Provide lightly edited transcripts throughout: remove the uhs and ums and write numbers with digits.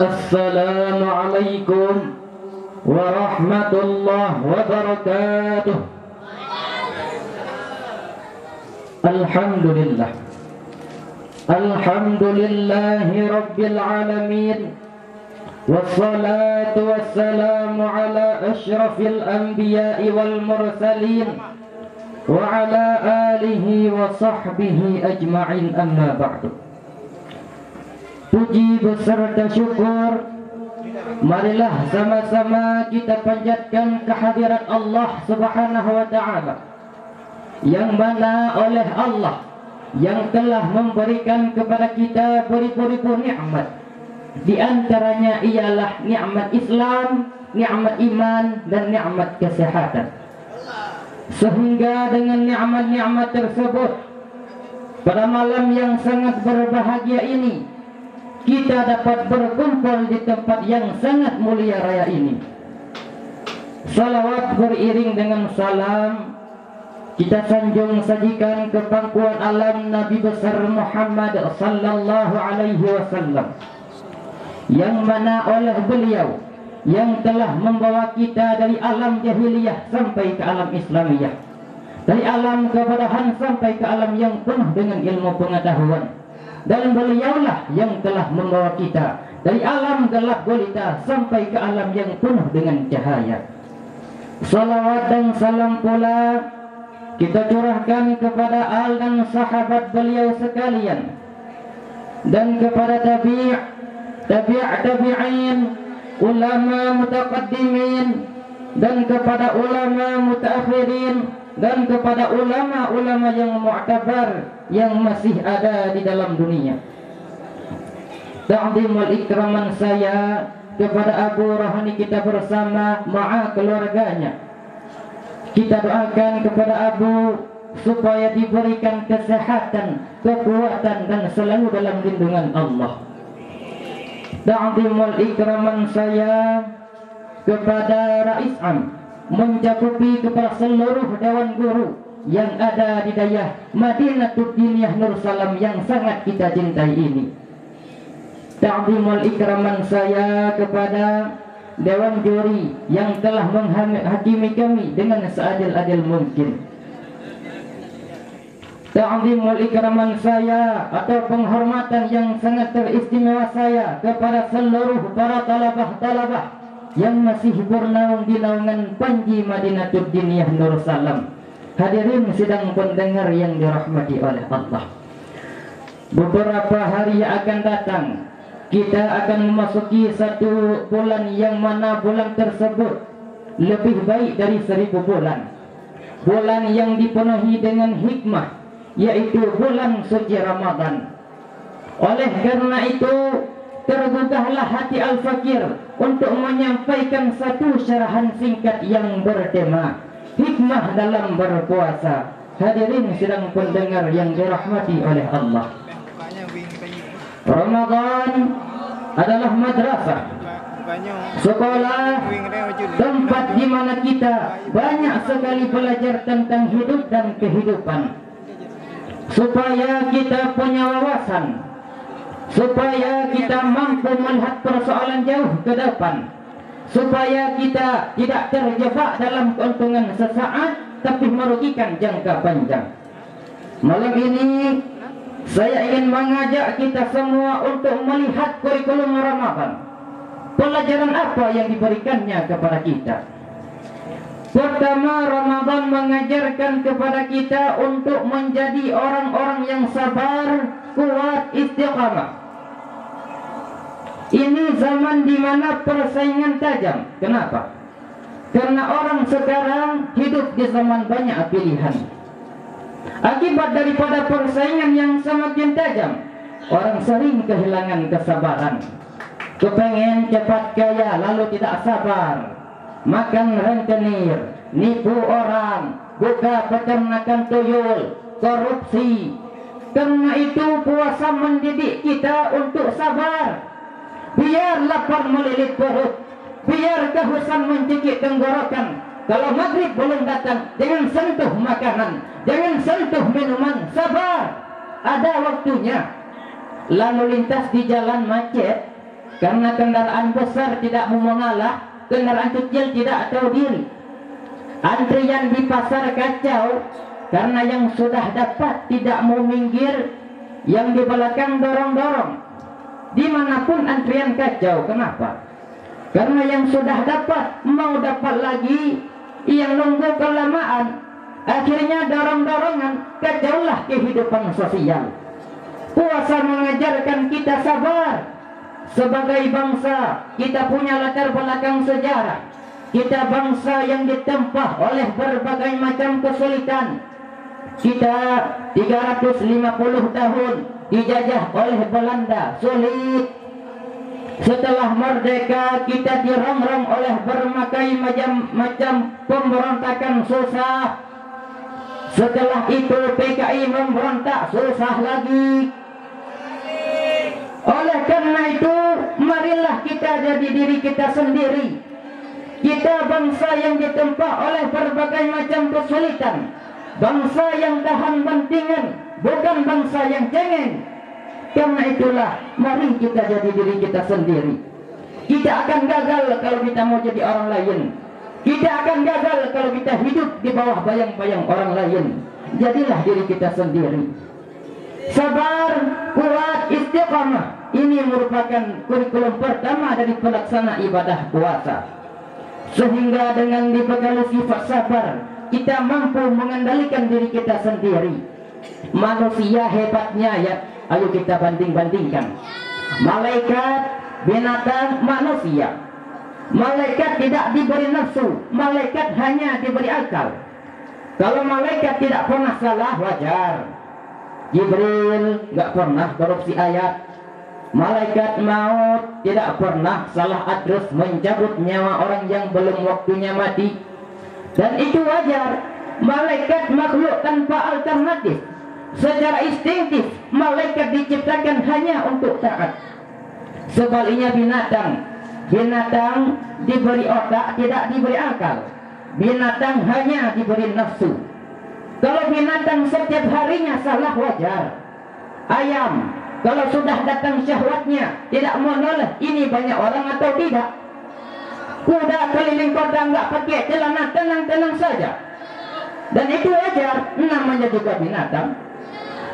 Assalamualaikum warahmatullahi wabarakatuh. Alhamdulillah, alhamdulillahi rabbil alamin, wassalatu wassalamu ala asyrafil anbiya'i wal mursalin wa ala alihi wa sahbihi ajma'in, amma ba'du. Puji beserta syukur marilah sama-sama kita panjatkan kehadirat Allah Subhanahu wa ta'ala, yang mana oleh Allah yang telah memberikan kepada kita beribu-ribu nikmat. Di antaranya ialah nikmat Islam, nikmat iman, dan nikmat kesehatan. Sehingga dengan nikmat-nikmat tersebut, pada malam yang sangat berbahagia ini, kita dapat berkumpul di tempat yang sangat mulia raya ini. Salawat beriring dengan salam kita sanjung sajikan ke pangkuan alam Nabi besar Muhammad sallallahu alaihi wasallam, yang mana oleh beliau yang telah membawa kita dari alam jahiliyah sampai ke alam Islamiyah, dari alam kebodohan sampai ke alam yang penuh dengan ilmu pengetahuan. Dan beliaulah yang telah membawa kita dari alam gelap gulita sampai ke alam yang penuh dengan cahaya. Salawat dan salam pula kita curahkan kepada al dan sahabat beliau sekalian, dan kepada tabi'in, ulama mutaqaddimin, dan kepada ulama mutaakhirin, dan kepada ulama-ulama yang mu'tabar yang masih ada di dalam dunia. Ta'zim wal ikraman saya kepada Abu Rohani kita bersama ma'a keluarganya. Kita doakan kepada Abu supaya diberikan kesehatan, kekuatan, dan selalu dalam lindungan Allah. Ta'zim wal ikraman saya kepada Rais Am, mencakupi kepada seluruh dewan guru yang ada di daerah Madinatul Diniyah Nur Salam yang sangat kita cintai ini. Ta'zim wal ikraman saya kepada dewan juri yang telah menghakimi kami dengan seadil-adil mungkin. Ta'zim wal ikraman saya atau penghormatan yang sangat teristimewa saya kepada seluruh para talabah-talabah yang masih bernaung di naungan Panji Madinatul Diniyah Nur Salam. Hadirin sidang pendengar yang dirahmati oleh Allah, beberapa hari yang akan datang kita akan memasuki satu bulan yang mana bulan tersebut lebih baik dari 1000 bulan. Bulan yang dipenuhi dengan hikmah, yaitu bulan suci Ramadan. Oleh karena itu, tergugahlah hati Al-Fakir untuk menyampaikan satu syarahan singkat yang bertema hikmah dalam berpuasa. Hadirin sidang pendengar yang dirahmati oleh Allah, Ramadan adalah madrasah, sekolah, tempat di mana kita banyak sekali belajar tentang hidup dan kehidupan, supaya kita punya wawasan, supaya kita mampu melihat persoalan jauh ke depan, supaya kita tidak terjebak dalam keuntungan sesaat tapi merugikan jangka panjang. Malam ini saya ingin mengajak kita semua untuk melihat kurikulum Ramadan. Pelajaran apa yang diberikannya kepada kita? Pertama, Ramadan mengajarkan kepada kita untuk menjadi orang-orang yang sabar, kuat, istiqamah. Ini zaman di mana persaingan tajam. Kenapa? Karena orang sekarang hidup di zaman banyak pilihan. Akibat daripada persaingan yang semakin tajam, orang sering kehilangan kesabaran. Kepengen cepat kaya lalu tidak sabar, makan rentenir, nipu orang, buka peternakan tuyul, korupsi. Karena itu puasa mendidik kita untuk sabar. Biar lapar melilit perut, biar kehausan mencekik tenggorokan. Kalau maghrib belum datang, jangan sentuh makanan, jangan sentuh minuman, sabar. Ada waktunya. Lalu lintas di jalan macet, Karena kendaraan besar tidak mau mengalah, kendaraan kecil tidak tahu diri. Antrian di pasar kacau karena yang sudah dapat tidak mau minggir, yang di belakang dorong-dorong. Dimanapun antrian kacau. Kenapa? Karena yang sudah dapat mau dapat lagi, yang nunggu kelamaan. Akhirnya dorong-dorongan, kacaulah kehidupan sosial. Puasa mengajarkan kita sabar. Sebagai bangsa, kita punya latar belakang sejarah. Kita bangsa yang ditempa oleh berbagai macam kesulitan. Kita 350 tahun dijajah oleh Belanda, sulit. Setelah merdeka, kita dirongrong oleh berbagai macam pemberontakan, susah. Setelah itu PKI memberontak, susah lagi. Oleh karena itu, marilah kita jadi diri kita sendiri. Kita bangsa yang ditempa oleh berbagai macam kesulitan, bangsa yang tahan bantingan, bukan bangsa yang cengeng. Karena itulah, mari kita jadi diri kita sendiri. Kita akan gagal kalau kita mau jadi orang lain. Kita akan gagal kalau kita hidup di bawah bayang-bayang orang lain. Jadilah diri kita sendiri. Sabar, kuat, istiqamah. Ini merupakan kurikulum pertama dari pelaksana ibadah puasa. Sehingga dengan dibekali sifat sabar, kita mampu mengendalikan diri kita sendiri. Manusia hebatnya ya, ayo kita banding-bandingkan. Malaikat, binatang, manusia. Malaikat tidak diberi nafsu, malaikat hanya diberi akal. Kalau malaikat tidak pernah salah, wajar. Jibril nggak pernah korupsi ayat. Malaikat maut tidak pernah salah address mencabut nyawa orang yang belum waktunya mati. Dan itu wajar. Malaikat makhluk tanpa alternatif. Secara instingtif, malaikat diciptakan hanya untuk taat. Sebaliknya binatang diberi otak, tidak diberi akal. Binatang hanya diberi nafsu. Kalau binatang setiap harinya salah, wajar. Ayam, kalau sudah datang syahwatnya, tidak menoleh ini banyak orang atau tidak. Kuda keliling kota nggak pakai celana, tenang-tenang saja. Dan itu wajar, namanya juga binatang.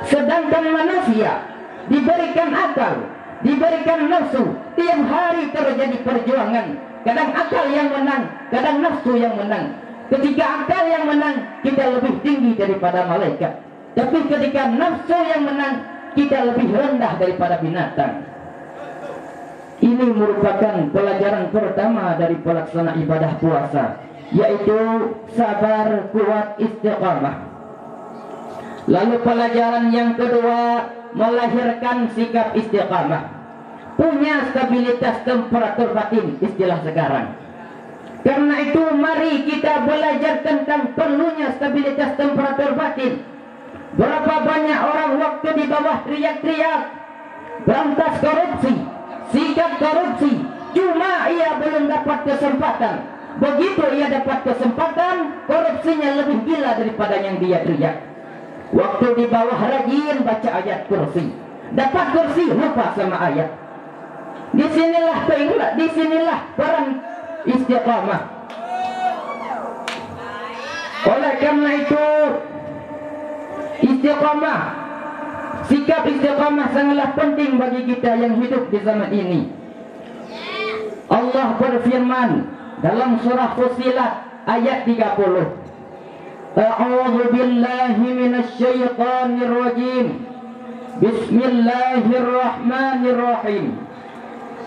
Sedangkan manusia diberikan akal, diberikan nafsu. Tiap hari terjadi perjuangan. Kadang akal yang menang, kadang nafsu yang menang. Ketika akal yang menang, kita lebih tinggi daripada malaikat. Tapi ketika nafsu yang menang, kita lebih rendah daripada binatang. Ini merupakan pelajaran pertama dari pelaksana ibadah puasa, yaitu sabar, kuat, istiqamah. Lalu pelajaran yang kedua, melahirkan sikap istiqamah. Punya stabilitas temperatur batin, istilah sekarang. Karena itu mari kita belajar tentang perlunya stabilitas temperatur batin. Berapa banyak orang waktu di bawah teriak-teriak berantas korupsi, sikap korupsi, cuma ia belum dapat kesempatan. Begitu ia dapat kesempatan, korupsinya lebih gila daripada yang dia teriak. Waktu di bawah rajin baca ayat kursi, dapat kursi lupa sama ayat. Disinilah peran istiqamah. Oleh karena itu, istiqamah, sikap istiqamah sangatlah penting bagi kita yang hidup di zaman ini. Allah berfirman dalam surah Fussilat ayat 30. A'udzu billahi minasy syaithanir rajim. Bismillahirrahmanirrahim.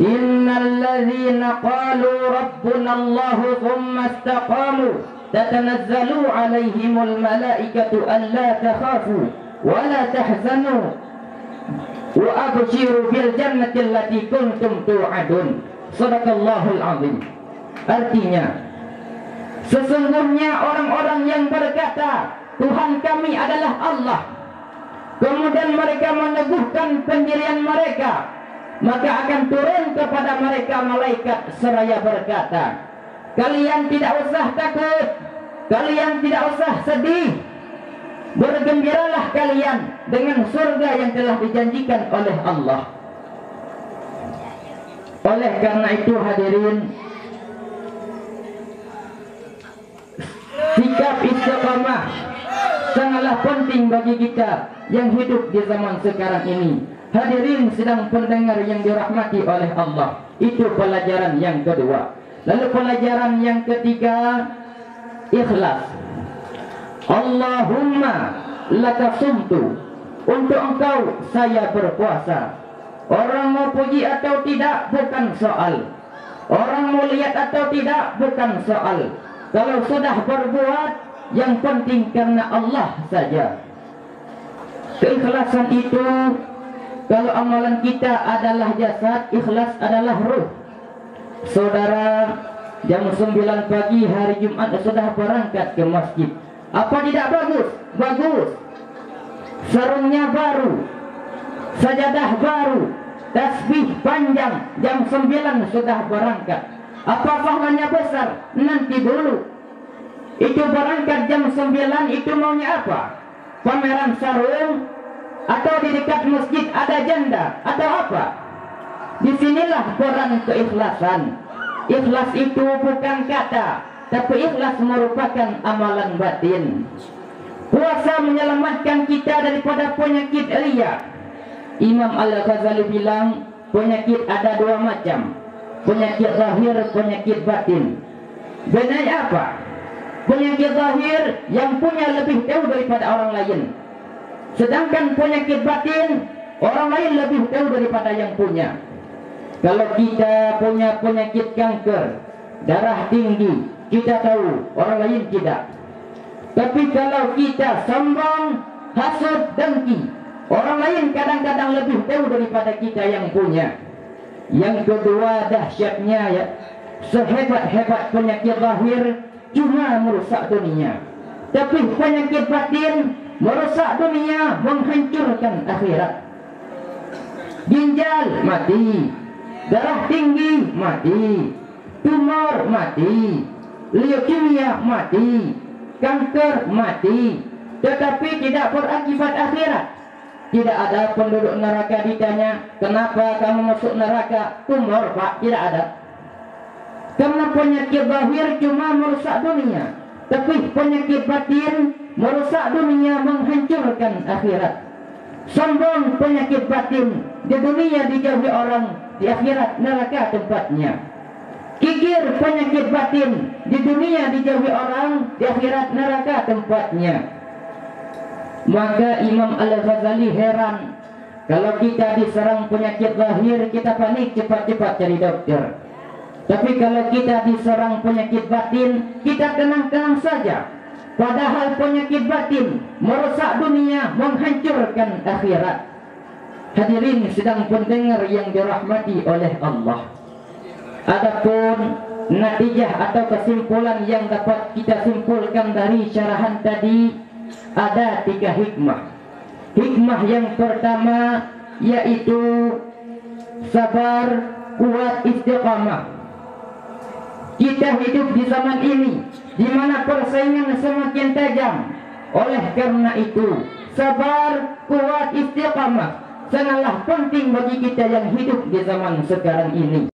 Innal ladzina qalu rabbuna Allahu tsumma istaqamu tatanazzalu 'alaihimul malaikatu alla takhafu wa la tahzanu wa abshiru bil jannati allati kuntum tu'adun. Shadaqallahul azim. Artinya, sesungguhnya orang-orang yang berkata Tuhan kami adalah Allah, kemudian mereka meneguhkan pendirian mereka, maka akan turun kepada mereka malaikat seraya berkata, kalian tidak usah takut, kalian tidak usah sedih, bergembiralah kalian dengan surga yang telah dijanjikan oleh Allah. Oleh karena itu hadirin, sikap istiqamah sangatlah penting bagi kita yang hidup di zaman sekarang ini. Hadirin sedang pendengar yang dirahmati oleh Allah, itu pelajaran yang kedua. Lalu pelajaran yang ketiga, ikhlas. Allahumma laka sumtu, untuk engkau saya berpuasa. Orang mau puji atau tidak bukan soal, orang mau lihat atau tidak bukan soal. Kalau sudah berbuat, yang penting karena Allah saja. Keikhlasan itu, kalau amalan kita adalah jasad, ikhlas adalah ruh. Saudara, jam 9 pagi hari Jumat sudah berangkat ke masjid. Apa tidak bagus? Bagus. Sarungnya baru, sajadah baru, tasbih panjang, jam 9 sudah berangkat. Apa pahalanya besar? Nanti dulu. Itu berangkat jam 9, itu maunya apa? Pameran sarung? Atau di dekat masjid ada janda? Atau apa? Disinilah peran keikhlasan. Ikhlas itu bukan kata, tapi ikhlas merupakan amalan batin. Puasa menyelamatkan kita daripada penyakit riya. Imam Al-Ghazali bilang, penyakit ada dua macam, penyakit zahir, penyakit batin. Bedanya apa? Penyakit zahir yang punya lebih tahu daripada orang lain, sedangkan penyakit batin orang lain lebih tahu daripada yang punya. Kalau kita punya penyakit kanker, darah tinggi, kita tahu, orang lain tidak. Tapi kalau kita sombong, hasad, dengki, orang lain kadang-kadang lebih tahu daripada kita yang punya. Yang kedua dahsyatnya, ya, sehebat-hebat penyakit zahir cuma merusak dunia, tapi penyakit batin merusak dunia, menghancurkan akhirat. Ginjal mati, darah tinggi mati, tumor mati, leukemia mati, kanker mati, tetapi tidak berakibat akhirat. Tidak ada penduduk neraka ditanya, kenapa kamu masuk neraka? Tumor, Pak. Tidak ada. Karena penyakit zahir cuma merusak dunia, tapi penyakit batin merusak dunia, menghancurkan akhirat. Sombong penyakit batin, di dunia dijauhi orang, di akhirat neraka tempatnya. Kikir penyakit batin, di dunia dijauhi orang, di akhirat neraka tempatnya. Maka Imam Al-Ghazali heran, kalau kita diserang penyakit zahir, kita panik, cepat-cepat cari dokter. Tapi kalau kita diserang penyakit batin, kita tenang-tenang saja. Padahal penyakit batin merusak dunia, menghancurkan akhirat. Hadirin sedang pendengar yang dirahmati oleh Allah. Adapun natijah atau kesimpulan yang dapat kita simpulkan dari syarahan tadi, ada 3 hikmah. Hikmah yang pertama yaitu sabar, kuat, istiqamah. Kita hidup di zaman ini di mana persaingan semakin tajam. Oleh karena itu, sabar, kuat, istiqamah sangatlah penting bagi kita yang hidup di zaman sekarang ini.